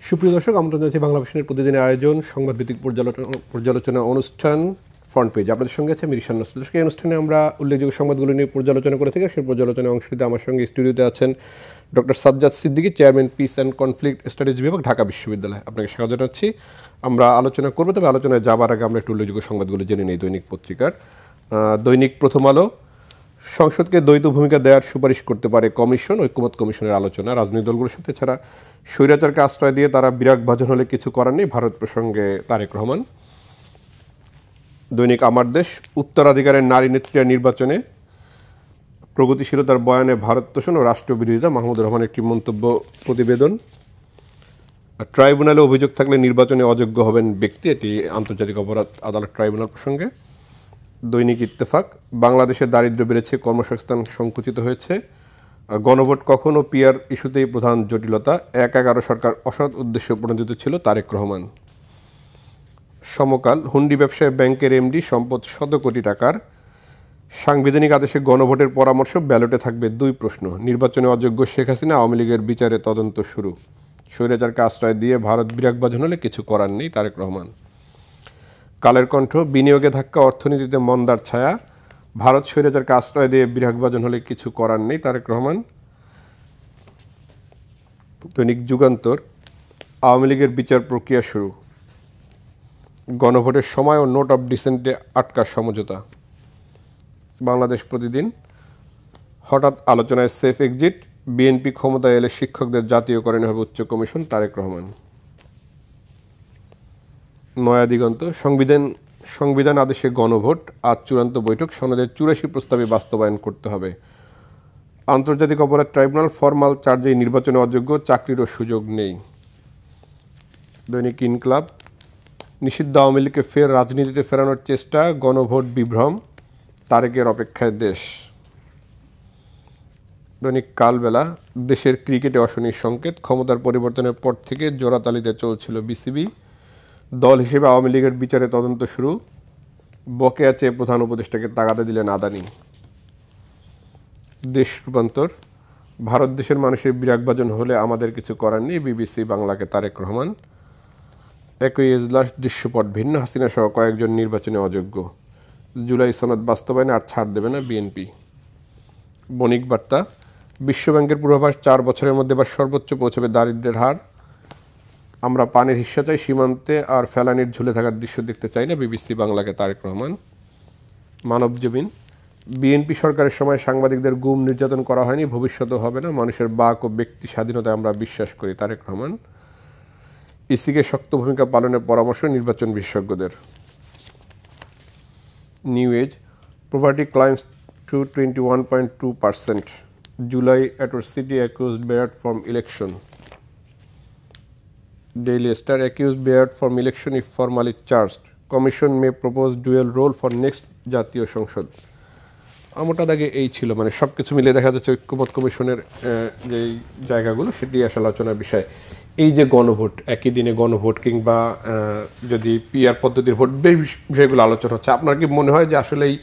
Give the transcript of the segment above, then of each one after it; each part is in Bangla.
সুপ্রিয় দর্শক, আমন্ত্রণ জানাচ্ছি বাংলা ভাষণের প্রতিদিনের আয়োজন সংবাদভিত্তিক পর্যালোচনা অনুষ্ঠান ফ্রন্ট পেজ। আপনাদের সঙ্গে আছে মিরিশান নসরুল। এই অনুষ্ঠানে আমরা উল্লেখযোগ্য সংবাদগুলো নিয়ে পর্যালোচনা করে থাকি। সেই পর্যালোচনায় অংশ নিতে আমার সঙ্গে স্টুডিওতে আছেন doctor Sajjad Siddiqui, chairman piece and conflict studies বিভাগ, ঢাকা বিশ্ববিদ্যালয়। আপনাকে স্বাগত জানাচ্ছি। আমরা আলোচনা করবো, তবে আলোচনায় যাবার আগে আমরা একটু উল্লেখযোগ্য সংবাদগুলো জেনে নিই দৈনিক পত্রিকার। দৈনিক প্রথম আলো, সংসদকে দ্বৈত ভূমিকা দেওয়ার সুপারিশ করতে পারে কমিশন, ঐক্যমত কমিশনের আলোচনা। রাজনৈতিক দলগুলোর সাথে ছাড়া স্বৈরাচারকে আশ্রয় দিয়ে তারা বিরাগভাজন হলে কিছু করার নেই, ভারত প্রসঙ্গে তারেক রহমান। দৈনিক আমার দেশ, উত্তরাধিকারের নারী নেত্রীরা নির্বাচনে প্রগতিশীলতার বয়ানে ভারত তোষণ ও রাষ্ট্রবিরোধিতা, মাহমুদুর রহমানের একটি মন্তব্য প্রতিবেদন। ট্রাইব্যুনালে অভিযোগ থাকলে নির্বাচনে অযোগ্য হবেন ব্যক্তি, এটি আন্তর্জাতিক অপরাধ আদালত ট্রাইব্যুনাল প্রসঙ্গে। দৈনিক ইত্তেফাক, বাংলাদেশের দারিদ্র্য বেড়েছে, কর্মসংস্থান সংকুচিত হয়েছে, গণভোট কখনো পিআর ইস্যুতেই প্রধান জটিলতা, ১/১১ সরকার অসৎ উদ্দেশ্যে প্রণোদিত ছিল, তারেক রহমান। সমকাল, হুন্ডি ব্যবসায় ব্যাংকের এমডি, সম্পদ শত কোটি টাকার, সাংবিধানিক আদেশে গণভোটের পরামর্শ, ব্যালটে থাকবে 2 প্রশ্ন, নির্বাচনে অযোগ্য শেখ হাসিনা, আওয়ামী লীগের বিচারে তদন্ত শুরু, স্বৈরাচারকে আশ্রয় দিয়ে ভারত বিরাগভাজন হলে কিছু করার নেই, তারেক রহমান। কালের কণ্ঠ, বিনিয়োগে ধাক্কা, অর্থনীতিতে মন্দার ছায়া, ভারত স্বৈরাচারকে আশ্রয় দিয়ে বিরাগভাজন হলে কিছু করার নেই, তারেক রহমান। দৈনিক যুগান্তর, আওয়ামী লীগের বিচার প্রক্রিয়া শুরু, গণভোটের সময় ও নোট অফ ডিসেন্টে আটকার সমঝোতা। বাংলাদেশ প্রতিদিন, হঠাৎ আলোচনায় সেফ এক্সিট, বিএনপি ক্ষমতায় এলে শিক্ষকদের জাতীয়করণে হবে উচ্চ কমিশন, তারেক রহমান। নয়া দিগন্ত, সংবিধান আদেশে গণভোট, আজ চূড়ান্ত বৈঠক, সনদের 84 প্রস্তাবে বাস্তবায়ন করতে হবে। আন্তর্জাতিক অপরাধ ট্রাইব্যুনাল, ফরমাল চার্জেই নির্বাচনে অযোগ্য, চাকরিরও সুযোগ নেই। দৈনিক ইনকলাব, নিষিদ্ধ আওয়ামী লীগকে ফের রাজনীতিতে ফেরানোর চেষ্টা, গণভোট বিভ্রম, তারেকের অপেক্ষায় দেশ। দৈনিক কালবেলা, দেশের ক্রিকেটে অশনির সংকেত, ক্ষমতার পরিবর্তনের পর থেকে জোড়াতালিতে চলছিল বিসিবি, দল হিসেবে আওয়ামী লীগের বিচারে তদন্ত শুরু, বকেয়া চেয়ে প্রধান উপদেষ্টাকে তাগাদা দিলেন আদানি। দেশ রূপান্তর, ভারত দেশের মানুষের বিরাগভাজন হলে আমাদের কিছু করার নেই, বিবিসি বাংলাকে তারেক রহমান। একই এজলাস, দৃশ্যপট ভিন্ন, হাসিনা সহ কয়েকজন নির্বাচনে অযোগ্য, জুলাই সনদ বাস্তবায়নে আর ছাড় দেবে না বিএনপি। বণিক বার্তা, বিশ্বব্যাংকের পূর্বাভাস, 4 বছরের মধ্যে এবার সর্বোচ্চ পৌঁছবে দারিদ্র্যের হার, আমরা পানির হিস্সা চাই, সীমান্তে আর ফেলানির ঝুলে থাকার দৃশ্য দেখতে চাই না, বিবিসি বাংলাকে তারেক রহমান। মানবজমিন, বিএনপি সরকারের সময় সাংবাদিকদের গুম নির্যাতন করা হয়নি, ভবিষ্যতেও হবে না, মানুষের বাক ও ব্যক্তি স্বাধীনতায় আমরা বিশ্বাস করি, তারেক রহমান। ইসিকে শক্ত ভূমিকা পালনের পরামর্শ নির্বাচন বিশেষজ্ঞদের। New age, property climbs to 21.2%. July atrocity accused Bayard from election. Daily Star, accused Bayard from election if formally charged. Commission may propose dual role for next জাতীয় সংসদ। আমোটা দাগে এই ছিল, মানে সব কিছু মিলে দেখা যাচ্ছে ঐক্যমত কমিশনের যে জায়গাগুলো সেটি আসলে আলোচনার বিষয়। এই যে গণভোট, একই দিনে গণভোট কিংবা যদি পিআর পদ্ধতির ভোট, বিষয়গুলো আলোচনা হচ্ছে, আপনার কি মনে হয় যে আসলে এই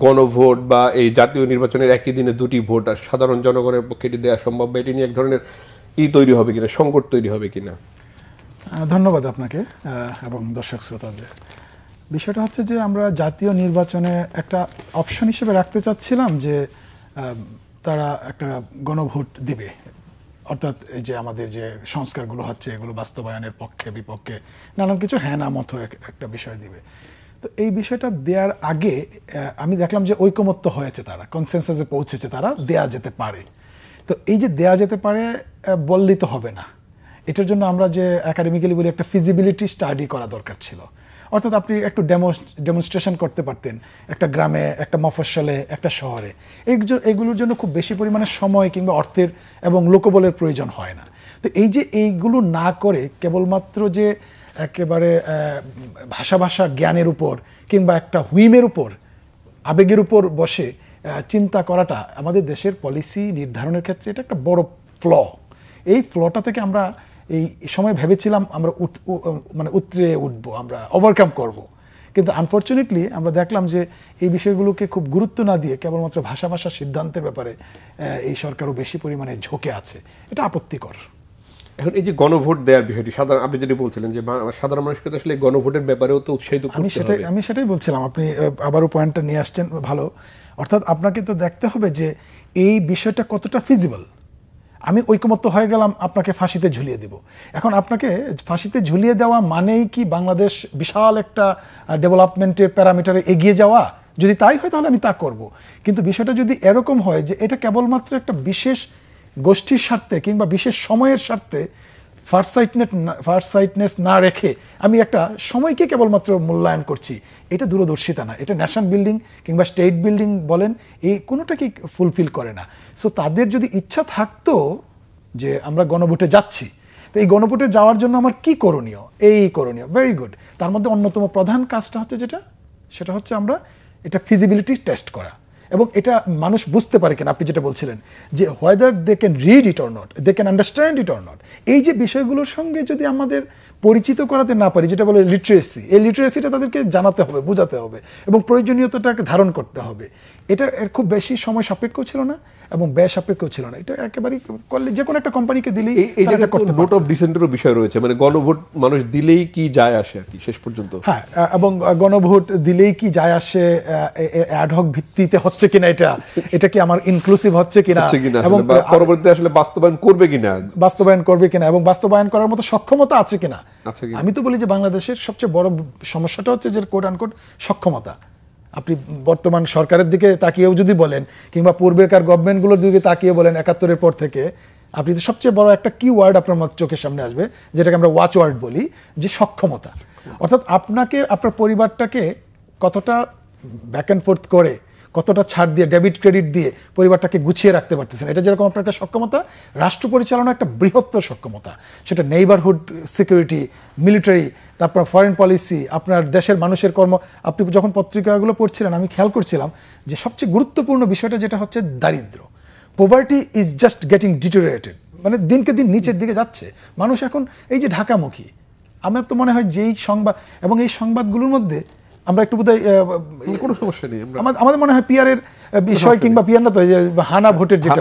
গণভোট বা এই জাতীয় নির্বাচনের একই দিনে 2টি ভোট আর সাধারণ জনগণের পক্ষে এটি দেওয়া সম্ভব, বা এটি নিয়ে এক ধরনের তৈরি হবে কিনা, সংকট তৈরি হবে কিনা? ধন্যবাদ আপনাকে এবং দর্শক শ্রোতাদের। বিষয়টা হচ্ছে যে আমরা জাতীয় নির্বাচনে একটা অপশন হিসেবে রাখতে চাচ্ছিলাম যে তারা একটা গণভোট দিবে, অর্থাৎ এই যে আমাদের যে সংস্কারগুলো হচ্ছে এগুলো বাস্তবায়নের পক্ষে বিপক্ষে নানান কিছু হ্যাঁ না মতো একটা বিষয় দিবে। তো এই বিষয়টা দেওয়ার আগে আমি দেখলাম যে ঐকমত্য হয়েছে, তারা কনসেনসাসে পৌঁছেছে, তারা দেয়া যেতে পারে। তো এই যে দেয়া যেতে পারে বললেই তো হবে না, এটার জন্য আমরা যে একাডেমিক্যালি বলি একটা ফিজিবিলিটি স্টাডি করা দরকার ছিল। অর্থাৎ আপনি একটু ডেমনস্ট্রেশন করতে পারতেন একটা গ্রামে, একটা মফস্বলে, একটা শহরে। এইগুলোর জন্য খুব বেশি পরিমাণে সময় কিংবা অর্থের এবং লোকবলের প্রয়োজন হয় না। তো এই যে এইগুলো না করে কেবলমাত্র যে একেবারে ভাষা জ্ঞানের উপর কিংবা একটা হুইমের উপর, আবেগের উপর বসে চিন্তা করাটা আমাদের দেশের পলিসি নির্ধারণের ক্ষেত্রে এটা একটা বড় ফ্ল। এই ফ্লটা থেকে আমরা এই সময় ভেবেছিলাম আমরা উতরে উঠবো, আমরা ওভারকাম করব। কিন্তু আনফর্চুনেটলি আমরা দেখলাম যে এই বিষয়গুলোকে খুব গুরুত্ব না দিয়ে কেবলমাত্র ভাষা সিদ্ধান্তের ব্যাপারে এই সরকারও বেশি পরিমাণে ঝোঁকে আছে। এটা আপত্তিকর। এখন এই যে গণভোট দেওয়ার বিষয়টি, সাধারণ আপনি যেটা বলছিলেন যে সাধারণ মানুষকে তো আসলে গণভোটের ব্যাপারেও তো উৎসাহিত করতে হবে। আমি সেটাই বলছিলাম, আপনি আবারও পয়েন্টটা নিয়ে আসছেন, ভালো। অর্থাৎ আপনাকে তো দেখতে হবে যে এই বিষয়টা কতটা ফিজিবল। আমি ঐকমত্য হয়ে গেলাম, আপনাকে ফাঁসিতে ঝুলিয়ে দিব। এখন আপনাকে ফাঁসিতে ঝুলিয়ে দেওয়া মানেই কি বাংলাদেশ বিশাল একটা ডেভেলপমেন্টের প্যারামিটারে এগিয়ে যাওয়া? যদি তাই হয় তাহলে আমি তা করব। কিন্তু বিষয়টা যদি এরকম হয় যে এটা কেবলমাত্র একটা বিশেষ গোষ্ঠীর স্বার্থে কিংবা বিশেষ সময়ের স্বার্থে ফারসাইটনেস না রেখে আমি একটা সময়কে কেবলমাত্র মূল্যায়ন করছি, এটা দূরদর্শিতা না, এটা ন্যাশন বিল্ডিং কিংবা স্টেট বিল্ডিং বলেন, এই কোনোটাকেই ফুলফিল করে না। সো তাদের যদি ইচ্ছা থাকতো যে আমরা গণভোটে যাচ্ছি, তো এই গণভোটে যাওয়ার জন্য আমার কি করণীয়, এই করণীয় ভেরি গুড। তার মধ্যে অন্যতম প্রধান কাজটা হচ্ছে সেটা হচ্ছে আমরা এটা ফিজিবিলিটি টেস্ট করা, এবং এটা মানুষ বুঝতে পারে কিনা, আপনি যেটা বলছিলেন যে whether they can read it or not, they can understand it or not. এই যে বিষয়গুলোর সঙ্গে যদি আমাদের পরিচিত করাতে না পারি, যেটা বলে লিটারেসি, এই লিটারেসিটা তাদেরকে জানাতে হবে, বোঝাতে হবে এবং প্রয়োজনীয়তাটাকে ধারণ করতে হবে। এটা এর খুব বেশি সময় সাপেক্ষ ছিল না এবং ব্যয় সাপেক্ষ ছিল না। এটা একেবারেই করলে যে কোনো একটা কোম্পানিকে দিলেই এই জায়গায় নোট অফ ডিসেন্টেরও বিষয় রয়েছে, মানে গণভোট মানুষ দিলেই কি যায় আসে আর কি শেষ পর্যন্ত। হ্যাঁ, এবং গণভোট দিলেই কি যায় আসে, অ্যাডহক ভিত্তিতে হচ্ছে কিনা, এটা কি আমার ইনক্লুসিভ হচ্ছে কিনা, এবং পরবর্তীতে আসলে বাস্তবায়ন করবে কিনা এবং বাস্তবায়ন করার মতো সক্ষমতা আছে কিনা। আমি তো বলি যে বাংলাদেশের সবচেয়ে বড় সমস্যাটা হচ্ছে যে কোট আনকোট সক্ষমতা। আপনি বর্তমান সরকারের দিকে তাকিয়েও যদি বলেন কিংবা পূর্বেকার গভর্নমেন্টগুলোর দিকে তাকিয়ে বলেন ৭১-এর পর থেকে, আপনি তো সবচেয়ে বড় একটা কি ওয়ার্ড আপনার চোখের সামনে আসবে, যেটাকে আমরা ওয়াচ ওয়ার্ড বলি, যে সক্ষমতা। অর্থাৎ আপনাকে আপনার পরিবারটাকে কতটা ব্যাক অ্যান্ড ফোর্থ করে, কতটা ছাড় দিয়ে, ডেবিট ক্রেডিট দিয়ে পরিবারটাকে গুছিয়ে রাখতে পারতেছেন, এটা যেরকম আপনার একটা সক্ষমতা, রাষ্ট্র পরিচালনা একটা বৃহত্তর সক্ষমতা। সেটা নেইবারহুড সিকিউরিটি, মিলিটারি, তারপর ফরেন পলিসি, আপনার দেশের মানুষের কর্ম। আপনি যখন পত্রিকাগুলো পড়ছিলেন আমি খেয়াল করছিলাম যে সবচেয়ে গুরুত্বপূর্ণ বিষয়টা যেটা হচ্ছে দারিদ্র্য। পোভার্টি ইজ জাস্ট গেটিং ডিটোরিয়েটেড, মানে দিনকে দিন নিচের দিকে যাচ্ছে মানুষ। এখন এই যে ঢাকামুখী, আমার তো মনে হয় যেই সংবাদ এবং এই সংবাদগুলোর মধ্যে আমরা একটু বোধহয় কোনো সমস্যা নেই, আমাদের মনে হয় পিয়ারের বিষয় কিংবা পিয়ার না, তো হানা ভোটের যেটা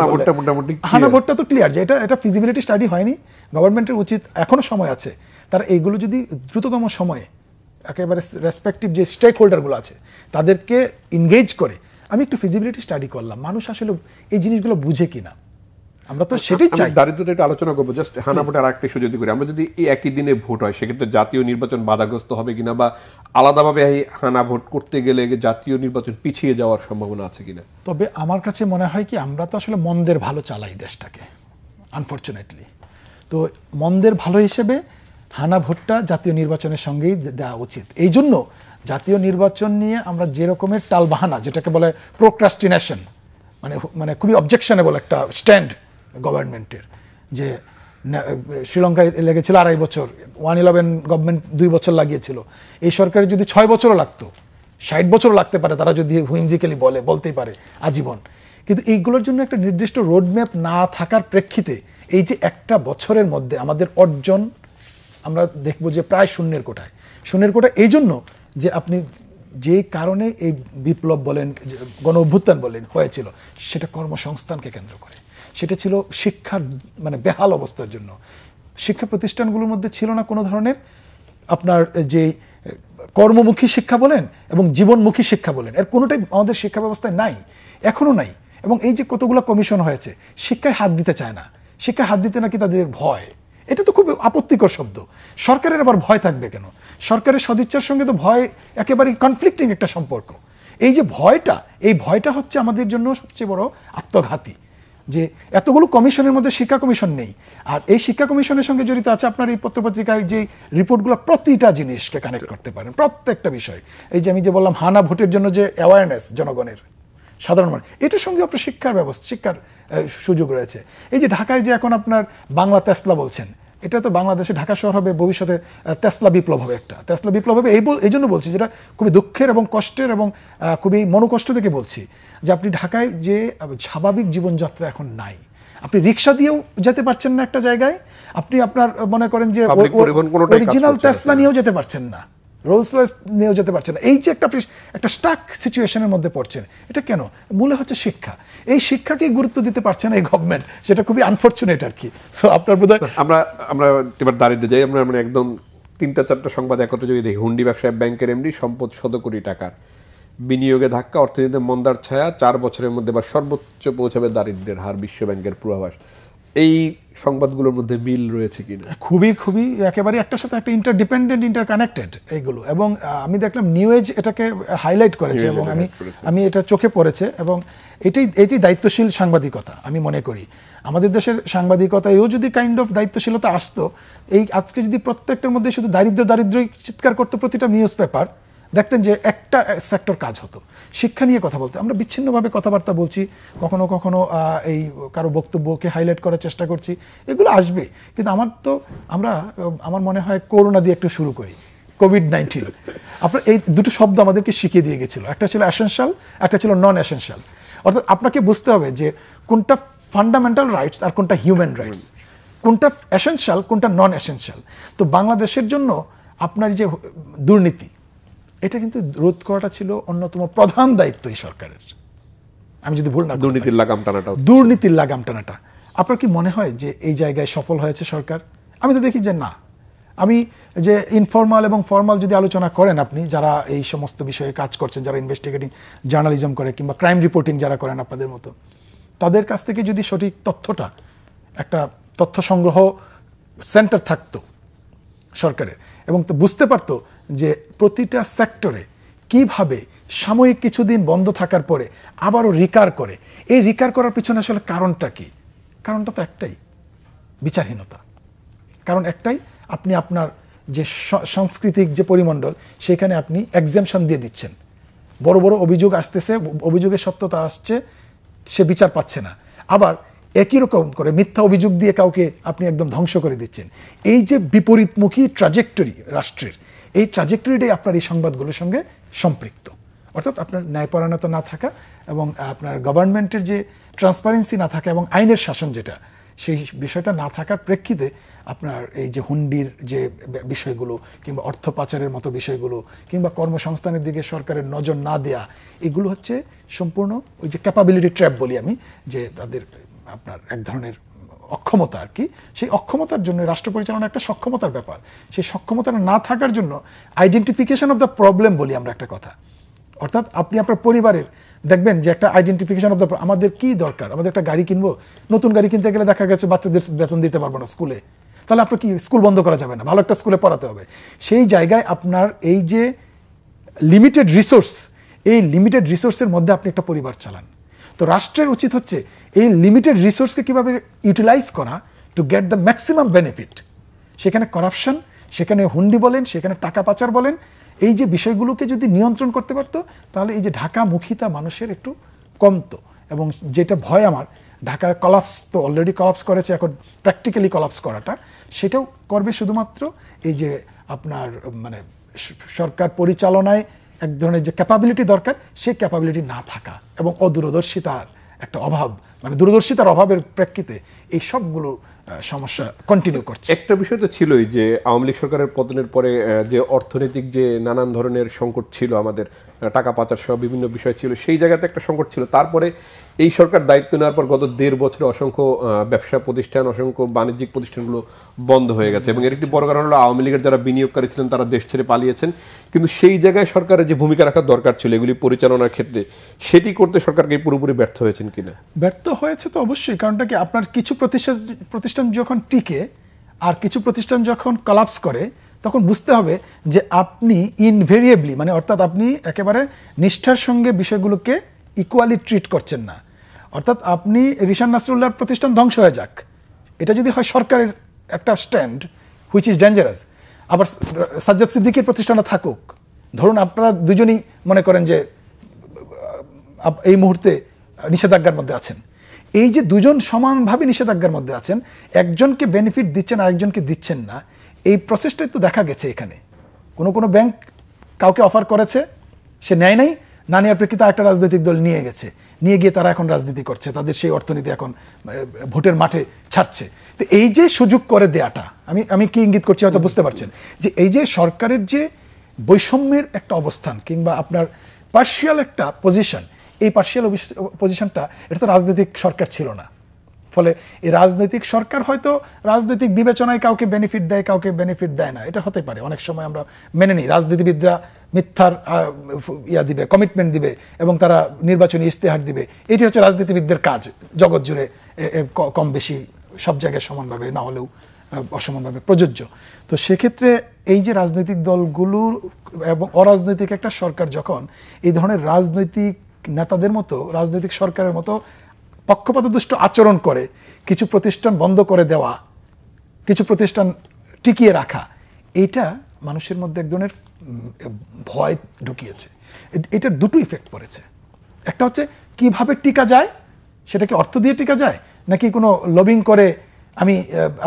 হানা ভোটটা তো ক্লিয়ার যে এটা ফিজিবিলিটি স্টাডি হয়নি। গভর্নমেন্টের উচিত, এখনো সময় আছে, তারা এইগুলো যদি দ্রুততম সময়ে একেবারে রেসপেক্টিভ যে স্টেক হোল্ডারগুলো আছে তাদেরকে এনগেজ করে, আমি একটু ফিজিবিলিটি স্টাডি করলাম, মানুষ আসলে এই জিনিসগুলো বুঝে কিনা, আমরা তো সেটাই চাই। দারিদ্রতা একটু আলোচনা করবো, জাস্ট হানা ভোটের আরেকটা ইস্যু যদি করি, আমরা যদি এই একই দিনে ভোট হয় সেক্ষেত্রে জাতীয় নির্বাচন বাধাগ্রস্ত হবে কিনা, বা আলাদাভাবে এই হানা ভোট করতে গেলে জাতীয় নির্বাচন পিছিয়ে যাওয়ার সম্ভাবনা আছে কিনা? তবে আমার কাছে মনে হয় কি, আমরা তো আসলে মন্দের ভালো চালাই দেশটাকে, আনফরচুনেটলি। তো মন্দের ভালো হিসেবে হানা ভোটটা জাতীয় নির্বাচনের সঙ্গেই দেওয়া উচিত। এই জন্য জাতীয় নির্বাচন নিয়ে আমরা যে রকমের টালবাহানা, যেটাকে বলে প্রোক্রাস্টিনেশন, মানে খুবই অবজেকশনেবল একটা স্ট্যান্ড গভর্নমেন্টের, যে শ্রীলঙ্কায় লেগেছিল ২.৫ বছর, 111 গভর্নমেন্ট 2 বছর লাগিয়েছিল, এই সরকারের যদি 6 বছরও লাগতো, 60 বছরও লাগতে পারে, তারা যদি হুইমজিক্যালি বলতেই পারে আজীবন। কিন্তু এইগুলোর জন্য একটা নির্দিষ্ট রোডম্যাপ না থাকার প্রেক্ষিতে এই যে একটা বছরের মধ্যে আমাদের অর্জন আমরা দেখবো যে প্রায় শূন্যের কোটায়। এই জন্য যে আপনি যে কারণে এই বিপ্লব বলেন, গণ অভ্যুত্থান বলেন হয়েছিল, সেটা কর্মসংস্থানকে কেন্দ্র করে, সেটা ছিল শিক্ষার মানে বেহাল অবস্থার জন্য। শিক্ষা প্রতিষ্ঠানগুলোর মধ্যে ছিল না কোনো ধরনের আপনার যে কর্মমুখী শিক্ষা বলেন এবং জীবনমুখী শিক্ষা বলেন, এর কোনোটাই আমাদের শিক্ষা ব্যবস্থায় নাই, এখনো নাই। এবং এই যে কতগুলো কমিশন হয়েছে, শিক্ষায় হাত দিতে চায় না, শিক্ষায় হাত দিতে নাকি তাদের ভয়। এটা তো খুব আপত্তিকর শব্দ। সরকারের আবার ভয় থাকবে কেন? সরকারের সদিচ্ছার সঙ্গে তো ভয় একেবারে কনফ্লিক্টিং একটা সম্পর্ক। এই যে ভয়টা হচ্ছে আমাদের জন্য সবচেয়ে বড় আত্মঘাতী, যে এতগুলো কমিশনের মধ্যে শিক্ষা কমিশন নেই। আর এই শিক্ষা কমিশনের সঙ্গে জড়িত আছে আপনার এই পত্রপত্রিকায় যে রিপোর্টগুলো প্রতিটা জিনিসকে কানেক্ট করতে পারেন, প্রত্যেকটা বিষয়। এই যে আমি যে বললাম হানা ভোটের জন্য যে অ্যাওয়ারনেস জনগণের, সাধারণ মানুষ, এটার সঙ্গে আপনার শিক্ষার সুযোগ রয়েছে। এই যে ঢাকায় যে এখন আপনার বাংলা তেসলা বলছেন, এটা তো বাংলাদেশে ঢাকা শহর হবে ভবিষ্যতে তেসলা বিপ্লব হবে, একটা তেসলা বিপ্লব হবে। এই জন্য বলছি, যেটা খুবই দুঃখের এবং কষ্টের এবং খুবই মনোকষ্ট থেকে বলছি, যে আপনি ঢাকায় যে স্বাভাবিক জীবনযাত্রা এখন নাই। আপনি রিক্সা দিয়েও যেতে পারছেন না একটা জায়গায়, আপনি আপনার মনে করেন যে অরিজিনাল তেসলা নিয়েও যেতে পারছেন না। রোলস রয়েস নিয়েও যেতে পারছেন না। এই যে একটা স্টাক সিচুয়েশনের মধ্যে পড়ছেন, এটা কেন? মূলে হচ্ছে শিক্ষা। এই শিক্ষাকে গুরুত্ব দিতে পারছে না এই গভর্নমেন্ট, সেটা খুবই আনফর্চুনেট আর কি। সো আপনার বোধহয় আমরা এবার দাঁড়িয়ে যাই, আমরা মানে একদম 3-4টা সংবাদ একত্রে যদি দেখি, হুন্ডি ব্যবসায় ব্যাংকের এমডি সম্পদ 100 কোটি টাকার, বিনিয়োগে ধাক্কা, অর্থনীতিতে মন্দার ছায়া, 4 বছরের মধ্যে বা সর্বোচ্চ পৌঁছাবে দারিদ্র্যের হার, বিশ্ব ব্যাংকের পূর্বাভাস। এই সংবাদগুলোর মধ্যে মিল রয়েছে কিনা? খুবই খুবই একেবারে একটার সাথে একটা ইন্টারডিপেন্ডেন্ট, ইন্টারকানেক্টেড এইগুলো। এবং আমি দেখলাম নিউ এজ এটাকে হাইলাইট করেছে এবং আমি এটা চোখে পড়েছে। এবং এটি দায়িত্বশীল সাংবাদিকতা আমি মনে করি। আমাদের দেশের সাংবাদিকতায়ও যদি কাইন্ড অফ দায়িত্বশীলতা আসতো, এই আজকে যদি প্রত্যেকটার মধ্যে শুধু দারিদ্র্যই চিৎকার করতো প্রতিটা নিউজ পেপার, দেখতেন যে একটা সেক্টর কাজ হতো। শিক্ষা নিয়ে কথা বলতে আমরা বিচ্ছিন্নভাবে কথাবার্তা বলছি, কখনো কখনো এই কারো বক্তব্যকে হাইলাইট করার চেষ্টা করছি, এগুলো আসবে। কিন্তু আমার মনে হয় করোনা দিয়ে একটু শুরু করি, কোভিড-19। আপনার এই দুটো শব্দ আমাদেরকে শিখিয়ে দিয়ে গেছিল, একটা ছিল এসেনশিয়াল, একটা ছিল নন এসেনশিয়াল। অর্থাৎ আপনাকে বুঝতে হবে যে কোনটা ফান্ডামেন্টাল রাইটস আর কোনটা হিউম্যান রাইটস, কোনটা এসেনশিয়াল কোনটা নন এসেনশিয়াল। তো বাংলাদেশের জন্য আপনার যে দুর্নীতি, এটা কিন্তু রোধ করাটা ছিল অন্যতম প্রধান দায়িত্ব এই সরকারের। আমি যদি ভুল না, দুর্নীতির লাগাম টানাটা। আপনার কি মনে হয় যে এই জায়গায় সফল হয়েছে সরকার? আমি তো দেখি যে না। আমি যে ইনফর্মাল এবং ফর্মাল যদি আলোচনা করেন, আপনি যারা এই সমস্ত বিষয়ে কাজ করছেন, যারা ইনভেস্টিগেটিং জার্নালিজম করে কিংবা ক্রাইম রিপোর্টিং যারা করেন আপনাদের মতো, তাদের কাছ থেকে যদি সঠিক তথ্যটা, একটা তথ্য সংগ্রহ সেন্টার থাকতো সরকারের, এবং তো বুঝতে পারতো যে প্রতিটা সেক্টরে কিভাবে সাময়িক কিছুদিন বন্ধ থাকার পরে আবারও রিকার করে, এই রিকার করার পিছনে আসলে কারণটা কি? কারণটা তো একটাই, বিচারহীনতা। কারণ একটাই, আপনি আপনার যে সাংস্কৃতিক যে পরিমণ্ডল, সেখানে আপনি এক্সাম্পশন দিয়ে দিচ্ছেন। বড় বড় অভিযোগ আসতেছে, অভিযোগের সত্যতা আসছে, সে বিচার পাচ্ছে না। আবার একই রকম করে মিথ্যা অভিযোগ দিয়ে কাউকে আপনি একদম ধ্বংস করে দিচ্ছেন। এই যে বিপরীতমুখী ট্রাজেক্টরি রাষ্ট্রের, এই ট্রাজেক্টরিটাই আপনার এই সংবাদগুলোর সঙ্গে সম্পৃক্ত। অর্থাৎ আপনার ন্যায়পরায়ণতা না থাকা এবং আপনার গভর্নমেন্টের যে ট্রান্সপারেন্সি না থাকা এবং আইনের শাসন যেটা, সেই বিষয়টা না থাকার প্রেক্ষিতে আপনার এই যে হুন্ডির যে বিষয়গুলো কিংবা অর্থ পাচারের মতো বিষয়গুলো কিংবা কর্মসংস্থানের দিকে সরকারের নজর না দেয়া, এগুলো হচ্ছে সম্পূর্ণ ওই যে ক্যাপাবিলিটি ট্র্যাপ বলি আমি, যে তাদের আপনার এক ধরনের অক্ষমতা আর কি। সেই অক্ষমতার জন্য রাষ্ট্র পরিচালনা একটা সক্ষমতার ব্যাপার, সেই সক্ষমতাটা না থাকার জন্য আইডেন্টিফিকেশন অফ দ্য প্রবলেম বলি আমরা একটা কথা। অর্থাৎ আপনি আপনার পরিবারের দেখবেন যে একটা আইডেন্টিফিকেশন অফ দ্য, আমাদের কি দরকার, আমাদের একটা গাড়ি কিনবো, নতুন গাড়ি কিনতে গেলে দেখা গেছে বাচ্চাদের বেতন দিতে পারবো না স্কুলে, তাহলে আপনার কি স্কুল বন্ধ করা যাবে না, ভালো একটা স্কুলে পড়াতে হবে। সেই জায়গায় আপনার এই যে লিমিটেড রিসোর্স, এই লিমিটেড রিসোর্সের মধ্যে আপনি একটা পরিবার চালান। তো রাষ্ট্রের উচিত হচ্ছে এই লিমিটেড রিসোর্সকে কিভাবে ইউটিলাইজ করা to get the maximum benefit. সেখানে করাপশন, সেখানে হুন্ডি বলেন, সেখানে টাকা পাচার বলেন, এই যে বিষয়গুলোকে যদি নিয়ন্ত্রণ করতে পারতো, তাহলে এই যে ঢাকামুখিতা মানুষের একটু কমতো। এবং যেটা ভয় আমার, ঢাকা কলাপস তো অলরেডি কলাপস করেছে, এখন প্র্যাকটিক্যালি কলাপস করাটা, সেটাও করবে শুধুমাত্র এই যে আপনার মানে সরকার পরিচালনায় এক ধরনের যে ক্যাপাবিলিটি দরকার, সেই ক্যাপাবিলিটি না থাকা এবং অদূরদর্শিতার একটা অভাব, মানে দূরদর্শিতার অভাবের প্রেক্ষিতে এই সবগুলো সমস্যা কন্টিনিউ করছে। একটা বিষয় তো ছিলই যে আওয়ামী লীগ সরকারের পতনের পরে যে অর্থনৈতিক যে নানান ধরনের সংকট ছিল, আমাদের টাকা পাচার সহ বিভিন্ন বিষয় ছিল, সেই জায়গাতে একটা সংকট ছিল। তারপরে এই সরকার দায়িত্ব নেওয়ার পর গত 1.5 বছরে অসংখ্য ব্যবসা প্রতিষ্ঠান, অসংখ্য বাণিজ্যিক প্রতিষ্ঠানগুলো বন্ধ হয়ে গেছে। এবং এর একটি বড় কারণ হলো আওয়ামী লীগের যারা বিনিয়োগকারী ছিলেন তারা দেশ ছেড়ে পালিয়েছেন। কিন্তু সেই জায়গায় সরকারের যে ভূমিকা রাখার দরকার ছিল এগুলি পরিচালনার ক্ষেত্রে, সেটি করতে সরকারকে পুরোপুরি ব্যর্থ হয়েছেন কিনা? ব্যর্থ হয়েছে তো অবশ্যই। কারণটা কি, আপনার কিছু প্রতিষ্ঠান যখন টিকে আর কিছু প্রতিষ্ঠান যখন কলাপস করে, তখন বুঝতে হবে যে আপনি ইনভেরিয়েবলি, মানে অর্থাৎ আপনি একেবারে নিষ্ঠার সঙ্গে বিষয়গুলোকে ইকুয়ালি ট্রিট করছেন না। অর্থাৎ আপনি রিশান নাসরুল্লাহর প্রতিষ্ঠান ধ্বংস হয়ে যাক, এটা যদি হয় সরকারের একটা স্ট্যান্ড, হুইচ ইজ ডেঞ্জারাস। আবার সাজ্জাদ সিদ্দিকীর প্রতিষ্ঠানটা থাকুক, ধরুন আপনারা দুজনেই মনে করেন যে এই মুহূর্তে নিষেধাজ্ঞার মধ্যে আছেন, এই যে দুজন সমানভাবে নিষেধাজ্ঞার মধ্যে আছেন, একজনকে বেনিফিট দিচ্ছেন আর একজনকে দিচ্ছেন না, এই প্রসেসটাই তো দেখা গেছে। এখানে কোনো ব্যাংক কাউকে অফার করেছে, সে নেয় নাই, না নেওয়ার প্রেক্ষিতে একটা রাজনৈতিক দল নিয়ে গেছে, নিয়ে গিয়ে তারা এখন রাজনীতি করছে, তাদের সেই অর্থনীতি এখন ভোটের মাঠে ছাড়ছে। তো এই যে সুযোগ করে দেয়াটা, আমি কি ইঙ্গিত করছি হয়তো বুঝতে পারছেন, যে এই যে সরকারের যে বৈষম্যের একটা অবস্থান কিংবা আপনার পার্শিয়াল একটা পজিশন, এই পার্শিয়াল পজিশনটা এটা তো রাজনৈতিক সরকার ছিল না। ফলে এই রাজনৈতিক সরকার হয়তো রাজনৈতিক বিবেচনায় কাউকে বেনিফিট দেয়, কাউকে বেনিফিট দেয় না, এটা হতে পারে। অনেক সময় আমরা মেনে নিই রাজনীতিবিদরা মিথ্যার দিবে, কমিটমেন্ট দিবে এবং তারা নির্বাচনী ইস্তেহার দিবে। এটি হচ্ছে রাজনীতিবিদদের কাজ, জগৎ জুড়ে কম বেশি সব জায়গায় সমানভাবে না হলেও অসমানভাবে প্রযোজ্য। তো সেক্ষেত্রে এই যে রাজনৈতিক দলগুলোর এবং অরাজনৈতিক একটা সরকার যখন এই ধরনের রাজনৈতিক নেতাদের মতো, রাজনৈতিক সরকারের মতো পক্ষপাতদুষ্ট আচরণ করে, কিছু প্রতিষ্ঠান বন্ধ করে দেওয়া, কিছু প্রতিষ্ঠান টিকিয়ে রাখা, এইটা মানুষের মধ্যে এক ধরনের ভয় ঢুকিয়েছে। এটার দুটো ইফেক্ট পড়েছে। একটা হচ্ছে কিভাবে টিকা যায়, সেটা কি অর্থ দিয়ে টিকা যায়, নাকি কোনো লবিং করে আমি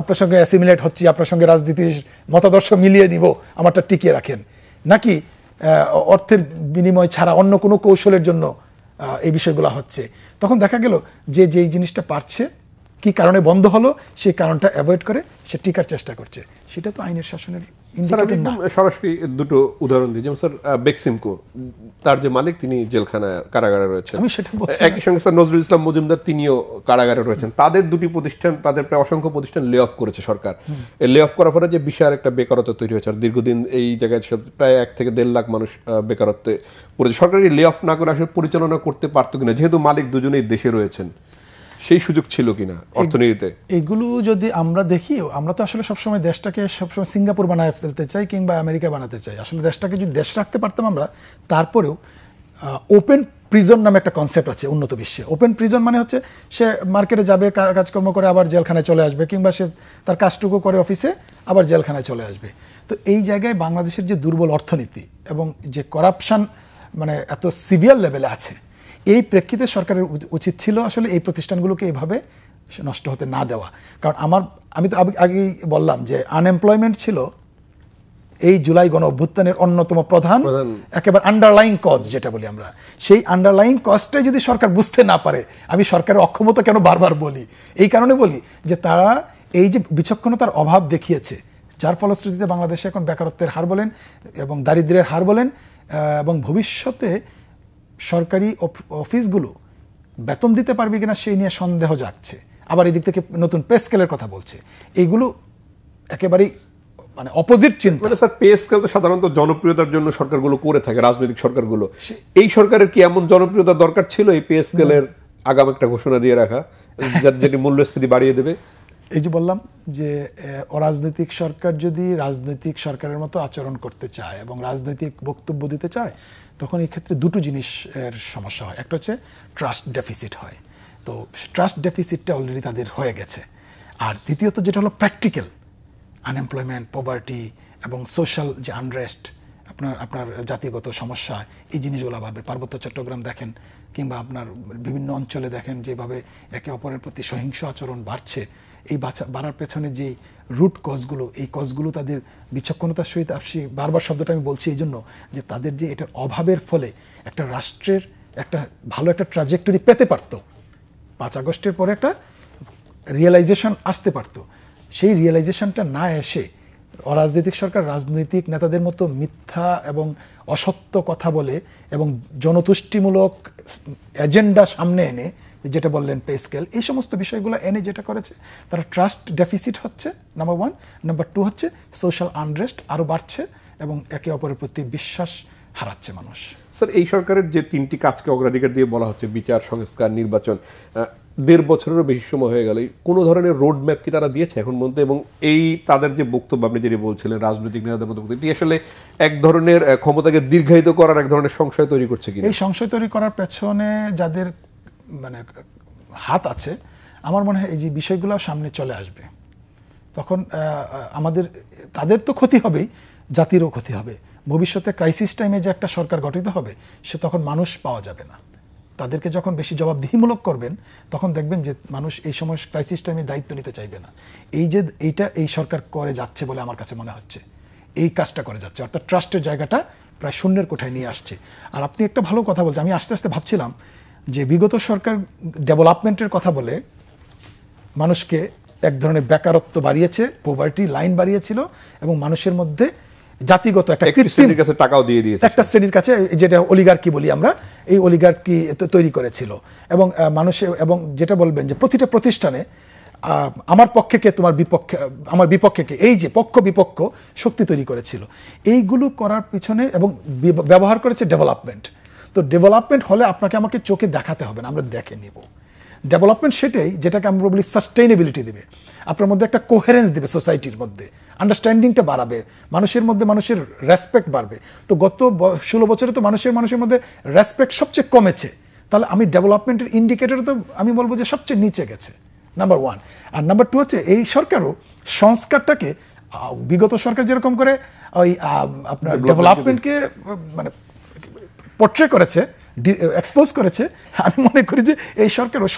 আপনার সঙ্গে অ্যাসিমিলেট হচ্ছি, আপনার সঙ্গে রাজনীতির মতাদর্শ মিলিয়ে নিব, আমারটা টিকিয়ে রাখেন, নাকি অর্থের বিনিময় ছাড়া অন্য কোনো কৌশলের জন্য এই বিষয়গুলো হচ্ছে। তখন দেখা গেল যে যেই জিনিসটা পারছে, কি কারণে বন্ধ হলো, সেই কারণটা অ্যাভয়েড করে সে টিকার চেষ্টা করছে। সেটা তো আইনের শাসনের সরাসরি দুটো উদাহরণ দিই। যেমন স্যার বেক্সিমকো, তার যে মালিক তিনি জেলখানায়, কারাগারে রয়েছেন। আমি সেটা বলছি। একই সঙ্গে স্যার নজরুল ইসলাম মজুমদার, তিনিও কারাগারে রয়েছেন। তাদের দুটি প্রতিষ্ঠান, তাদের প্রায় অসংখ্য প্রতিষ্ঠান লে অফ করেছে সরকার। এই লে অফ করার পরে যে বিশাল একটা বেকারত্ব তৈরি হয়েছে, আর দীর্ঘদিন এই জায়গায় প্রায় 1 থেকে 1.5 লাখ মানুষ বেকারত্বে পড়েছে। সরকারি লে অফ না করে আসলে পরিচালনা করতে পারতো কিনা, যেহেতু মালিক দুজনেই দেশে রয়েছেন, সেই সুযোগ ছিল কিনা অর্থনীতিতে? এগুলো যদি আমরা দেখি, আমরা তো আসলে সবসময় দেশটাকে সবসময় সিঙ্গাপুর বানায় ফেলতে চাই কিংবা আমেরিকা বানাতে চাই। আসলে দেশটাকে যদি দেশ রাখতে পারতাম আমরা, তারপরেও ওপেন প্রিজন নামে একটা কনসেপ্ট আছে উন্নত বিশ্বে। ওপেন প্রিজন মানে হচ্ছে সে মার্কেটে যাবে, কাজকর্ম করে আবার জেলখানায় চলে আসবে, কিংবা সে তার কাজটুকু করে অফিসে আবার জেলখানায় চলে আসবে। তো এই জায়গায় বাংলাদেশের যে দুর্বল অর্থনীতি এবং যে করাপশন মানে এত সিভিয়ার লেভেলে আছে, এই প্রেক্ষিতে সরকারের উচিত ছিল আসলে এই প্রতিষ্ঠানগুলোকে এইভাবে নষ্ট হতে না দেওয়া। কারণ আমি তো আগেই বললাম যে আনএমপ্লয়মেন্ট ছিল এই জুলাই গণ অভ্যুত্থানের অন্যতম প্রধান একেবারে আন্ডারলাইং কজ, যেটা বলি আমরা। সেই আন্ডারলাইং কজটাই যদি সরকার বুঝতে না পারে, আমি সরকারের অক্ষমতা কেন বারবার বলি, এই কারণে বলি যে তারা এই যে বিচক্ষণতার অভাব দেখিয়েছে, যার ফলশ্রুতিতে বাংলাদেশে এখন বেকারত্বের হার বলেন এবং দারিদ্র্যের হার বলেন, এবং ভবিষ্যতে সরকারি অফিসগুলো বেতন দিতে পারবে কিনা সেই নিয়ে সন্দেহ জাগছে। আবার এদিক থেকে নতুন পে স্কেলের কথা বলছে। এইগুলো একেবারেই মানে অপোজিট চিন্তা। মানে স্যার পে স্কেল তো সাধারণত জনপ্রিয়তার জন্য সরকারগুলো করে থাকে, রাজনৈতিক সরকারগুলো। এই সরকারের কি এমন জনপ্রিয়তা দরকার ছিল এই পে স্কেলের আগাম একটা ঘোষণা দিয়ে রাখা, যেটি মূল্যস্ফীতি বাড়িয়ে দেবে? এই যে বললাম যে অরাজনৈতিক সরকার যদি রাজনৈতিক সরকারের মতো আচরণ করতে চায় এবং রাজনৈতিক বক্তব্য দিতে চায়, তখন এই ক্ষেত্রে দুটো জিনিসের সমস্যা হয়। একটা হচ্ছে ট্রাস্ট ডেফিসিট হয়। তো ট্রাস্ট ডেফিসিটটা অলরেডি তাদের হয়ে গেছে। আর দ্বিতীয়ত যেটা হলো প্র্যাকটিক্যাল আনএমপ্লয়মেন্ট, পভার্টি এবং সোশ্যাল যে আনরেস্ট, আপনার জাতিগত সমস্যা, এই জিনিসগুলো ভাবে পার্বত্য চট্টগ্রাম দেখেন কিংবা আপনার বিভিন্ন অঞ্চলে দেখেন যেভাবে একে অপরের প্রতি সহিংস আচরণ বাড়ছে। এই বাড়ার পেছনে যে রুট কজগুলো, এই কজগুলো তাদের বিচক্ষণতার সহিত বারবার শব্দটা আমি বলছি এই জন্য যে তাদের যে এটার অভাবের ফলে একটা রাষ্ট্রের একটা ভালো একটা ট্রাজেক্টরি পেতে পারতো, 5 আগস্টের পরে একটা রিয়েলাইজেশন আসতে পারতো। সেই রিয়েলাইজেশনটা না এসে অরাজনৈতিক সরকার রাজনৈতিক নেতাদের মতো মিথ্যা এবং অসত্য কথা বলে এবং জনতুষ্টিমূলক এজেন্ডা সামনে এনে, যেটা বললেন পে স্কেল, এই সমস্ত বিষয়গুলো এনে যেটা করেছে, তারা ট্রাস্ট ডেফিসিট হচ্ছে নাম্বার 1। নাম্বার 2 হচ্ছে সোশ্যাল আনরেস্ট আরও বাড়ছে এবং একে অপরের প্রতি বিশ্বাস হারাচ্ছে মানুষ। স্যার এই সরকারের যে 3টি কাজকে অগ্রাধিকার দিয়ে বলা হচ্ছে, বিচার, সংস্কার, নির্বাচন, 1.5 বছরেরও বেশি সময় হয়ে গেল, কোনো ধরনের রোড ম্যাপ কি তারা দিয়েছে এখন পর্যন্ত? এবং এই তাদের যে বক্তব্য আপনি যেটি বলছিলেন রাজনৈতিক নেতাদের মতো, এটি আসলে এক ধরনের ক্ষমতাকে দীর্ঘায়িত করার এক ধরনের সংশয় তৈরি করছে কি? এই সংশয় তৈরি করার পেছনে যাদের মানে হাত আছে, আমার মনে হয় এই যে বিষয়গুলো সামনে চলে আসবে, তখন তাদের তো ক্ষতি হবেই, জাতিরও ক্ষতি হবে। ভবিষ্যতে ক্রাইসিস টাইমে যে একটা সরকার গঠিত হবে, সে তখন মানুষ পাওয়া যাবে না। তাদেরকে যখন বেশি জবাবদিহিমূলক করবেন, তখন দেখবেন যে মানুষ এই সময় ক্রাইসিস টাইমে দায়িত্ব নিতে চাইবে না। এই সরকার করে যাচ্ছে বলে আমার কাছে মনে হচ্ছে, এই কাজটা করে যাচ্ছে, অর্থাৎ ট্রাস্টের জায়গাটা প্রায় শূন্যের কোঠায় নিয়ে আসছে। আর আপনি একটা ভালো কথা বলছেন, আমি আস্তে আস্তে ভাবছিলাম যে বিগত সরকার ডেভেলপমেন্টের কথা বলে মানুষকে এক ধরনের বেকারত্ব বাড়িয়েছে, পভার্টি লাইন বাড়িয়েছিল এবং মানুষের মধ্যে জাতিগত একটা শ্রেণীর কাছে টাকাও দিয়ে দিয়েছে, একটা শ্রেণীর কাছে, যেটা অলিগার্কি বলি আমরা, এই অলিগার্কি তৈরি করেছিল। এবং মানুষে, এবং যেটা বলবেন যে প্রতিটা প্রতিষ্ঠানে আমার পক্ষে কে তোমার বিপক্ষে, আমার বিপক্ষে কে, এই যে পক্ষ বিপক্ষ শক্তি তৈরি করেছিল। এইগুলো করার পিছনে এবং ব্যবহার করেছে ডেভেলপমেন্ট। তো ডেভেলপমেন্ট হলে আপনাকে আমাকে চোখে দেখাতে হবে না, আমরা দেখে নিব। ডেভেলপমেন্ট সেটাই যেটাকে আমরা বলি সাস্টেইনেবিলিটি দিবে, আপনার মধ্যে একটা কোহেরেন্স দিবে, সোসাইটির মধ্যে আন্ডারস্ট্যান্ডিংটা বাড়াবে, মানুষের মধ্যে মানুষের রেসপেক্ট বাড়বে। তো গত 16 বছরে তো মানুষের মধ্যে রেসপেক্ট সবচেয়ে কমেছে। তাহলে আমি ডেভেলপমেন্টের ইন্ডিকেটর তো আমি বলবো যে সবচেয়ে নিচে গেছে, নাম্বার 1। আর নাম্বার 2 হচ্ছে এই সরকারও সংস্কারটাকে, বিগত সরকার যেরকম করে ওই আপনার ডেভেলপমেন্টকে মানে পোর্ট্রে করেছে, এক্সপোজ করেছে, আমি মনে করি যে এই সরকারও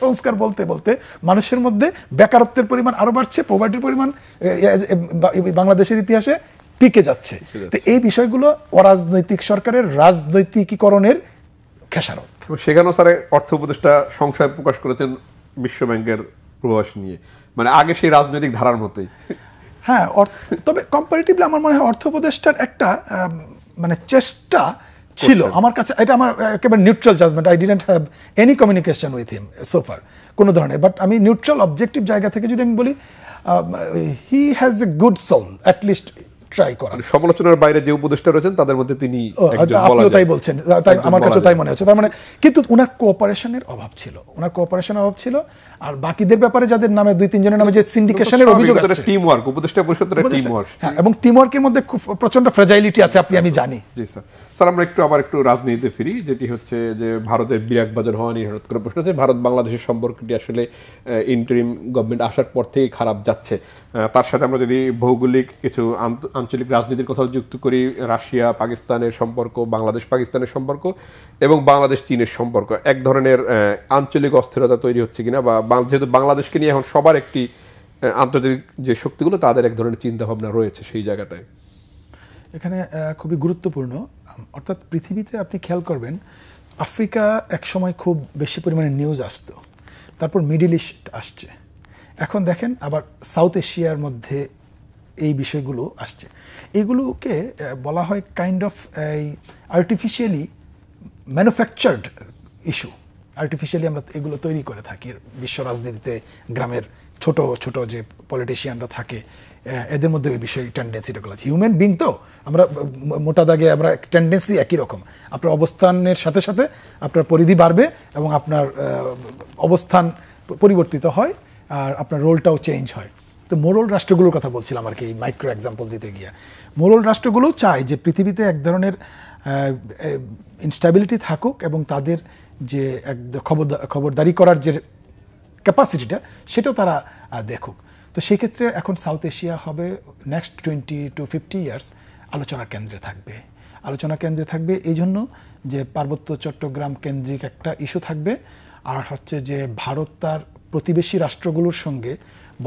সংস্কার বলতে বলতে মানুষের মধ্যে বেকারত্বের পরিমাণ আরো বাড়ছে, পভার্টির পরিমাণ বাংলাদেশের ইতিহাসে পিকে যাচ্ছে। তো এই বিষয়গুলো অরাজনৈতিক সরকারের রাজনৈতিকীকরণের খেসারত। সেখানেও স্যার অর্থ উপদেষ্টা সংশয় প্রকাশ করেছেন বিশ্ব ব্যাংকের প্রবাস নিয়ে, মানে আগে সেই রাজনৈতিক ধারার মতোই। হ্যাঁ, তবে কম্পারেটিভলি আমার মনে হয় অর্থ উপদেষ্টার একটা মানে চেষ্টা ছিল আমার কাছে, এটা আমার একেবারে neutral judgement, I didn't have any communication with him so far কোনো ধরনের, বাট আমি নিউট্রাল অবজেক্টিভ জায়গা থেকে যদি আমি বলি, he has a good soul, at least try করা। সমালোচনার বাইরে যে উপদেষ্টা রয়েছেন তাদের মধ্যে তিনি আপনিও তাই বলছেন, তাই আমার কাছে তাই মনে হচ্ছে। তার মানে কিন্তু ওনার কোঅপারেশনের অভাব ছিল, আর বাকিদের ব্যাপারে যাদের নামে 2-3 জনের নামে যে সিন্ডিকেশনের অভিযোগ আছে, টিম ওয়ার্ক, উপদেষ্টা পরিষদের টিম ওয়ার্ক, হ্যাঁ, এবং টিম ওয়ার্কের মধ্যে খুব প্রচন্ড ফ্র্যাজাইলিটি আছে, আমি জানি। জি স্যার, আমরা আবার একটু রাজনীতিতে ফিরি, যেটি হচ্ছে যে ভারতের বিরাগ বাজার হওয়া নিয়ে হঠাৎ করে প্রশ্ন আছে। ভারত বাংলাদেশের সম্পর্কটি আসলে ইন্টারিম গভর্নমেন্ট আসার পর থেকেই খারাপ যাচ্ছে। তার সাথে আমরা যদি ভৌগোলিক কিছু আঞ্চলিক রাজনীতির কথাও যুক্ত করি, রাশিয়া পাকিস্তানের সম্পর্ক, বাংলাদেশ পাকিস্তানের সম্পর্ক এবং বাংলাদেশ চীনের সম্পর্ক, এক ধরনের আঞ্চলিক অস্থিরতা তৈরি হচ্ছে কিনা, বা যেহেতু বাংলাদেশকে নিয়ে এখন সবার একটি আন্তর্জাতিক যে শক্তিগুলো তাদের এক ধরনের চিন্তা ভাবনা রয়েছে সেই জায়গাটায়। এখানে খুবই গুরুত্বপূর্ণ, অর্থাৎ পৃথিবীতে আপনি খেয়াল করবেন, আফ্রিকা এক সময় খুব বেশি পরিমাণে নিউজ আসতো, তারপর মিডল ইস্ট আসছে, এখন দেখেন আবার সাউথ এশিয়ার মধ্যে এই বিষয়গুলো আসছে। এগুলোকে বলা হয় কাইন্ড অফ এই আর্টিফিশিয়ালি ম্যানুফ্যাকচার্ড ইস্যু, আর্টিফিশিয়ালি আমরা এগুলো তৈরি করে থাকি বিশ্ব রাজনীতিতে। গ্রামের ছোট ছোট যে পলিটিশিয়ানরা থাকে এদের মধ্যে ওই বিষয় টেন্ডেন্সিটা আছে। হিউম্যান বিং তো আমরা মোটা দাগে আমরা টেন্ডেন্সি একই রকম, আপনার অবস্থানের সাথে সাথে আপনার পরিধি বাড়বে এবং আপনার অবস্থান পরিবর্তিত হয় আর আপনার রোলটাও চেঞ্জ হয়। তো মোরল রাষ্ট্রগুলোর কথা বলছিলাম আর কি, মাইক্রো এক্সাম্পল দিতে গিয়া। মোরল রাষ্ট্রগুলো চায় যে পৃথিবীতে এক ধরনের ইনস্ট্যাবিলিটি থাকুক এবং তাদের যে খবরদারি করার যে ক্যাপাসিটিটা সেটাও তারা দেখুক। তো সেই ক্ষেত্রে এখন সাউথ এশিয়া হবে নেক্সট 20 to 50 ইয়ার্স আলোচনার কেন্দ্রে থাকবে এই জন্য যে পার্বত্য চট্টগ্রাম কেন্দ্রিক একটা ইস্যু থাকবে, আর হচ্ছে যে ভারত তার প্রতিবেশী রাষ্ট্রগুলোর সঙ্গে,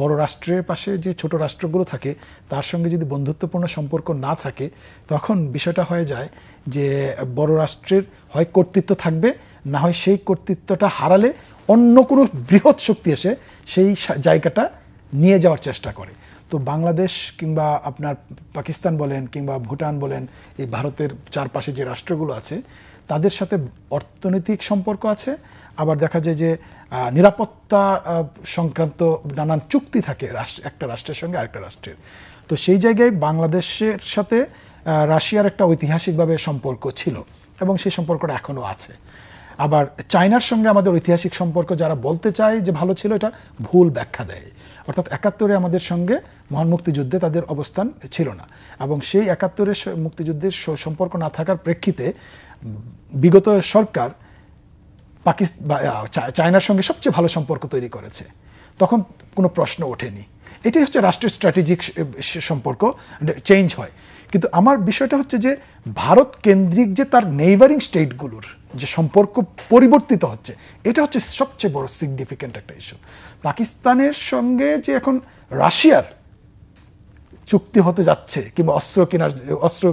বড় রাষ্ট্রের পাশে যে ছোট রাষ্ট্রগুলো থাকে তার সঙ্গে যদি বন্ধুত্বপূর্ণ সম্পর্ক না থাকে, তখন বিষয়টা হয়ে যায় যে বড় রাষ্ট্রের হয় কর্তৃত্ব থাকবে, না হয় সেই কর্তৃত্বটা হারালে অন্য কোনো বৃহৎ শক্তি এসে সেই জায়গাটা নিয়ে যাওয়ার চেষ্টা করে। তো বাংলাদেশ কিংবা আপনার পাকিস্তান বলেন কিংবা ভুটান বলেন, এই ভারতের চারপাশে যে রাষ্ট্রগুলো আছে তাদের সাথে অর্থনৈতিক সম্পর্ক আছে, আবার দেখা যায় যে নিরাপত্তা সংক্রান্ত নানান চুক্তি থাকে একটা রাষ্ট্রের সঙ্গে আরেকটা রাষ্ট্রের। তো সেই জায়গায় বাংলাদেশের সাথে রাশিয়ার একটা ঐতিহাসিকভাবে সম্পর্ক ছিল এবং সেই সম্পর্কটা এখনও আছে। আবার চায়নার সঙ্গে আমাদের ঐতিহাসিক সম্পর্ক যারা বলতে চায় যে ভালো ছিল, এটা ভুল ব্যাখ্যা দেয়। অর্থাৎ 71-এ আমাদের সঙ্গে মহান মুক্তিযুদ্ধে তাদের অবস্থান ছিল না, এবং সেই 71-এর মুক্তিযুদ্ধের সম্পর্ক না থাকার প্রেক্ষিতে বিগত সরকার চায়নার সঙ্গে সবচেয়ে ভালো সম্পর্ক তৈরি করেছে, তখন কোনো প্রশ্ন ওঠেনি। এটাই হচ্ছে রাষ্ট্রের স্ট্র্যাটেজিক সম্পর্ক চেঞ্জ হয়। কিন্তু আমার বিষয়টা হচ্ছে যে ভারত কেন্দ্রিক যে তার নেইবারিং স্টেটগুলোর যে সম্পর্ক পরিবর্তিত হচ্ছে, এটা হচ্ছে সবচেয়ে বড় সিগনিফিক্যান্ট একটা ইস্যু। পাকিস্তানের সঙ্গে যে এখন রাশিয়ার চুক্তি হতে যাচ্ছে কিংবা অস্ত্র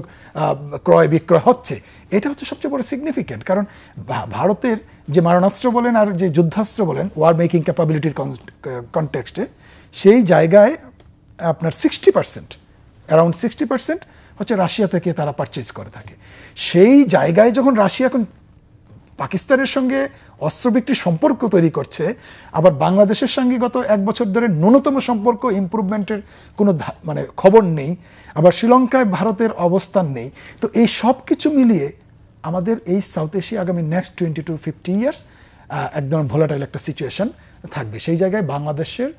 ক্রয় বিক্রয় হচ্ছে, এটা হচ্ছে সবচেয়ে বড় সিগনিফিক্যান্ট। কারণ ভারতের যে মারণাস্ত্র বলেন আর যে যুদ্ধাস্ত্র বলেন, ওয়ার মেকিং ক্যাপাবিলিটির কনটেক্সটে, সেই জায়গায় আপনার 60%, অ্যারাউন্ড 60% হচ্ছে রাশিয়া থেকে তারা পারচেজ করে থাকে। সেই জায়গায় যখন রাশিয়া এখন পাকিস্তানের সঙ্গে অস্ত্র বিক্রির সম্পর্ক তৈরি করছে, আবার বাংলাদেশের সঙ্গে গত 1 বছর ধরে ন্যূনতম সম্পর্ক ইমপ্রুভমেন্টের কোনো মানে খবর নেই, আবার শ্রীলঙ্কায় ভারতের অবস্থান নেই। তো এই সব কিছু মিলিয়ে আমাদের এই সাউথ এশিয়া আগামী নেক্সট 20 to 50 ইয়ার্স একদম ভোলাটাইল একটা সিচুয়েশন থাকবে। সেই জায়গায় বাংলাদেশের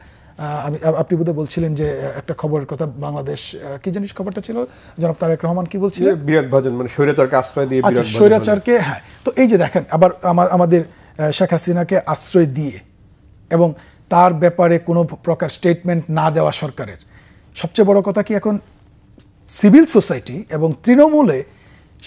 আপনি বোধহয় বলছিলেন যে একটা খবরের কথা, বাংলাদেশ কি জিনিস খবরটা ছিল জনাব তারেক রহমান কি বলছিলেন, বিরাট ভাজন মানে স্বৈরাচারকে আশ্রয় দিয়ে, আচ্ছা স্বৈরাচারকে, হ্যাঁ। তো এই যে দেখেন আবার আমাদের শেখ হাসিনাকে আশ্রয় দিয়ে এবং তার ব্যাপারে কোনো প্রকার স্টেটমেন্ট না দেওয়া সরকারের, সবচেয়ে বড় কথা কি এখন সিভিল সোসাইটি এবং তৃণমূলে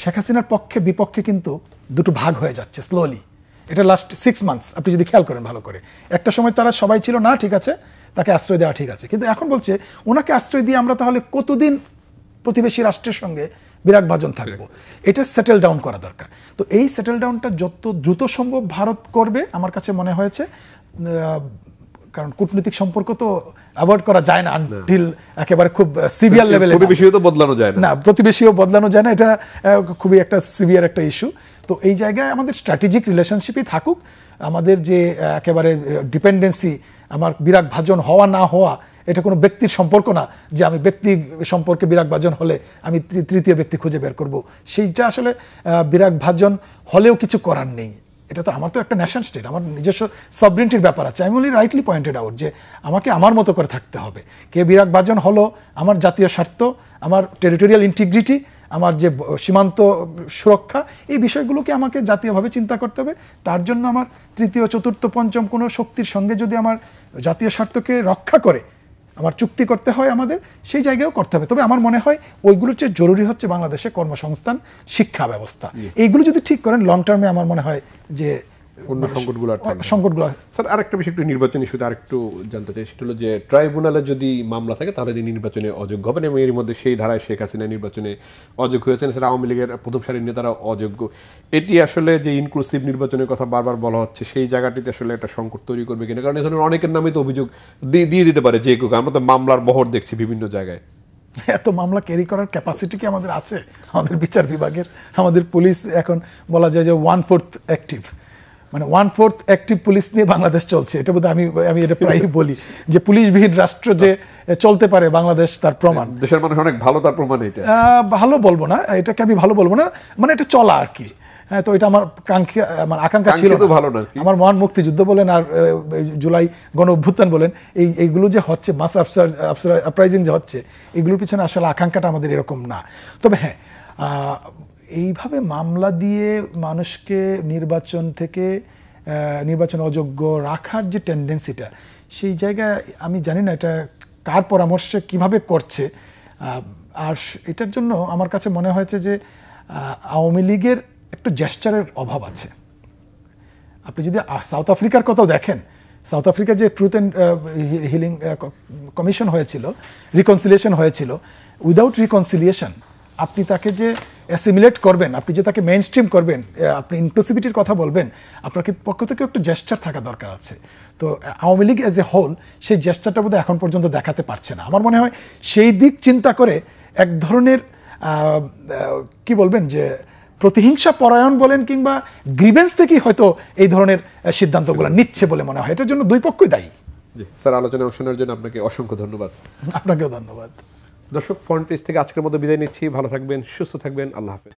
শেখ হাসিনার পক্ষে বিপক্ষে কিন্তু দুটো ভাগ হয়ে যাচ্ছে স্লোলি। এটা লাস্ট 6 মান্থস আপনি যদি খেয়াল করেন ভালো করে, একটা সময় তারা সবাই ছিল না ঠিক আছে তাকে আশ্রয় দেওয়া ঠিক আছে, কিন্তু এখন বলছে ওনাকে আশ্রয় দিয়ে আমরা তাহলে কতদিন প্রতিবেশী রাষ্ট্রের সঙ্গে বিরাগ ভাজন থাকবো, এটা সেটেল ডাউন করা দরকার। তো এই সেটেল ডাউনটা যত দ্রুত সম্ভব ভারত করবে আমার কাছে মনে হয়েছে, কারণ কূটনৈতিক সম্পর্ক তো অ্যাভয়েড করা যায় না আনটিল একেবারে খুব সিভিয়ার লেভেলে, প্রতিবেশীও তো বদলানো যায় না, প্রতিবেশীও বদলানো যায় না, এটা খুবই একটা সিভিয়ার একটা ইস্যু। তো এই জায়গায় আমাদের স্ট্র্যাটেজিক রিলেশনশিপই থাকুক, আমাদের যে একেবারে ডিপেন্ডেন্সি, আমার বিরাগ ভাজন হওয়া না হওয়া এটা কোনো ব্যক্তির সম্পর্ক না যে আমি ব্যক্তি সম্পর্কে বিরাগ ভাজন হলে আমি তৃতীয় ব্যক্তি খুঁজে বের করব, সেইটা আসলে বিরাগ ভাজন হলেও কিছু করার নেই। এটা তো আমার তো একটা ন্যাশন স্টেট, আমার নিজস্ব সভরেন্টির ব্যাপার আছে। আমি বলি রাইটলি পয়েন্টেড আউট যে আমাকে আমার মতো করে থাকতে হবে। কে বিরাগ ভাজন হলো, আমার জাতীয় স্বার্থ, আমার টেরিটোরিয়াল ইন্টিগ্রিটি, আমার যে সীমান্ত সুরক্ষা, এই বিষয়গুলোকে আমাকে জাতীয়ভাবে চিন্তা করতে হবে। তার জন্য আমার তৃতীয় চতুর্থ পঞ্চম কোনো শক্তির সঙ্গে যদি আমার জাতীয় স্বার্থকে রক্ষা করে আমার চুক্তি করতে হয় আমাদের, সেই জায়গায়ও করতে হবে। তবে আমার মনে হয় ওইগুলোর চেয়ে জরুরি হচ্ছে বাংলাদেশে কর্মসংস্থান, শিক্ষা ব্যবস্থা, এইগুলো যদি ঠিক করেন লং টার্মে আমার মনে হয় যে অন্য সংকটগুলো। স্যার আরেকটা বিষয় একটু নির্বাচন ইস্যুতে আরেকটু জানতে চাই, সেটা হলো যে ট্রাইব্যুনালে যদি মামলা থাকে তাহলে তিনি নির্বাচনে অযোগ্য হবেন, এবং এর মধ্যে সেই ধারায় শেখ হাসিনা নির্বাচনে অযোগ্য হয়েছেন, স্যার আওয়ামী লীগের প্রথম সারির নেতারা অযোগ্য। এটি আসলে যে ইনক্লুসিভ নির্বাচনের কথা বারবার বলা হচ্ছে, সেই জায়গাটিতে আসলে একটা সংকট তৈরি করবে কিনা? কারণ এ ধরনের অনেকের নামে তো অভিযোগ দিয়ে দিতে পারে যে কেউ, আমরা তো মামলার বহর দেখছি বিভিন্ন জায়গায়। এত মামলা ক্যারি করার ক্যাপাসিটি কি আমাদের আছে? আমাদের বিচার বিভাগের, আমাদের পুলিশ এখন বলা যায় যে 1/4 অ্যাক্টিভ, মানে 1/4 অ্যাক্টিভ পুলিশ নিয়ে বাংলাদেশ চলছে। এটা বোধহয় আমি এটা প্রায়ই বলি যে পুলিশবিহীন রাষ্ট্র যে চলতে পারে বাংলাদেশ তার প্রমাণ। দেশের মানুষ অনেক ভালো, তার প্রমাণ এটা। ভালো বলবো না, এটাকে আমি ভালো বলবো না, মানে এটা চলা আর কি। হ্যাঁ, তো এটা আমার আকাঙ্ক্ষা ছিল ভালো না। আমার মহান মুক্তিযুদ্ধ বলেন আর জুলাই গণ অভ্যুত্থান বলেন, এইগুলো যে হচ্ছে মাস আপরাইজিং যে হচ্ছে, এগুলোর পিছনে আসলে আকাঙ্ক্ষাটা আমাদের এরকম না। তবে হ্যাঁ, এইভাবে মামলা দিয়ে মানুষকে নির্বাচন অযোগ্য রাখার যে টেন্ডেন্সিটা, সেই জায়গায় আমি জানি না এটা কার পরামর্শে কিভাবে করছে। আর এটার জন্য আমার কাছে মনে হয়েছে যে আওয়ামী লীগের একটু জেস্টারের অভাব আছে। আপনি যদি সাউথ আফ্রিকার কথাও দেখেন, সাউথ আফ্রিকা যে ট্রুথ অ্যান্ড হিলিং কমিশন হয়েছিল, রিকনসিলিয়েশন হয়েছিল, উইদাউট রিকনসিলিয়েশন আপনি তাকে যে অ্যাসিমিলেট করবেন, আপনি যে তাকে মেইন স্ট্রিম করবেন, আপনি ইনক্লুসিভিটির কথা বলবেন, আপনার পক্ষ থেকে একটু জেস্টার থাকা দরকার আছে। তো Awami League as a whole সেই জেস্টারটা বোধহয় এখন পর্যন্ত দেখাতে পারছে না। আমার মনে হয় সেই দিক চিন্তা করে এক ধরনের কি বলবেন যে প্রতিহিংসা পরায়ণ বলেন কিংবা গ্রিভেন্স থেকেই হয়তো এই ধরনের সিদ্ধান্তগুলো নিচ্ছে বলে মনে হয়। এটার জন্য দুই পক্ষই দায়ী। স্যার, আলোচনায় অংশ নেওয়ার জন্য আপনাকে অসংখ্য ধন্যবাদ। আপনাকেও ধন্যবাদ। দর্শক, ফ্রন্ট পেজ থেকে আজকের মতো বিদায় নিচ্ছি। ভালো থাকবেন, সুস্থ থাকবেন, আল্লাহ হাফেজ।